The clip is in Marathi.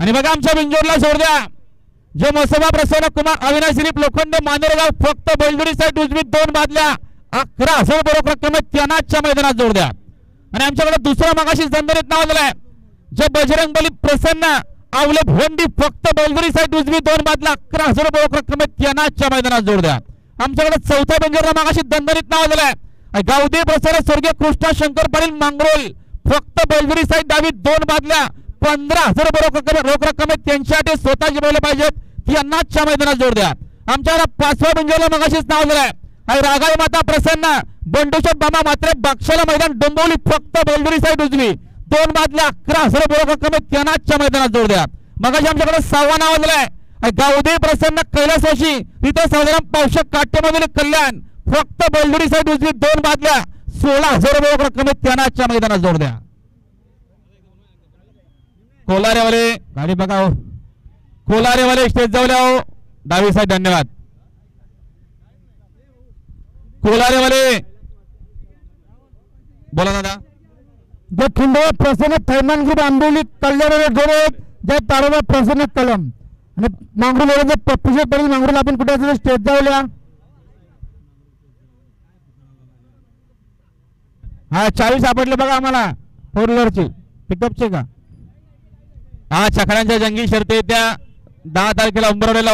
आणि बघा आमच्या बिंजोरला जोर द्या जे मोसोबा प्रसन्न कुमार अविनाश दिलीप लोखंडे मानेरगाव फक्त बैलजोडी साईड उजवी 2 बादल्या 11,000 बरोबर रक्कमेत त्यांनाच्या मैदानात जोर द्या। आणि आमच्याकडे दुसरा मगाशी जंदरीत नाव दिलंय जे बजरंग बली प्रसन्न आवले भोंडी फक्त बैलजोडी साईड उजवी 2 बादल्या 11,000 बरोबर रक्कमेत त्यांनाच्या मैदानात जोर द्या। आमच्याकडे चौथा बिंजोरला मगाशी जंदरीत नाव दिलंय गावदे प्रसन्न स्वर्गीय कृष्णा शंकर पाटील मांगरोल फक्त बैलजोडी साईड डावी 2 बादल्या 15,000 बरोबर रोख रक्कमेत त्यांच्यासाठी स्वतःचे बैल पाहिजेत त्यांनाच्या मैदानात जोर द्या। आमच्याकडे पाचवा बिंजोरला मगाशीच नाव दिलंय रागाई माता प्रसन्न बंडूशेठ बाबा मात्रे बक्षाला मैदान डोंबिवली फक्त बैलजोडी साईड उजवी 2 बादल्या 11,000 बरोबर रक्कमेत त्यांनाच्या मैदानात जोर द्या। मगाशी आमच्याकडे 6वा नाव दिलंय गावदे प्रसन्न कैलासवाशी तिथे साधारण पावशक काट्यामधील कल्याण फक्त बैलजोडी साईड उजवी 2 बादल्या 16,000 बरोबर रक्कमेत त्यांनाच्या मैदानात जोर द्या। कोलारेवाले गाडी बघा हो कोलारेवाले स्टेज जाऊल्या हो डावी साईड धन्यवाद कोलारेवाले बोला दादा जे खिंडवा प्रसन्न थैमान ग्रुप आंबोली कल्याण जोरे जे तारोबा प्रसन्न कलम आणि मांगरूल जे पप्पूशेठ पाटील मांगरूल आपण कुठे असं स्टेज जाऊल्या हा 40 सापडले बघा आम्हाला 4 व्हीलरची पिकअपचे का हा चकड्यांच्या जंगी शर्ती त्या 10 तारखेला उंबरवलेला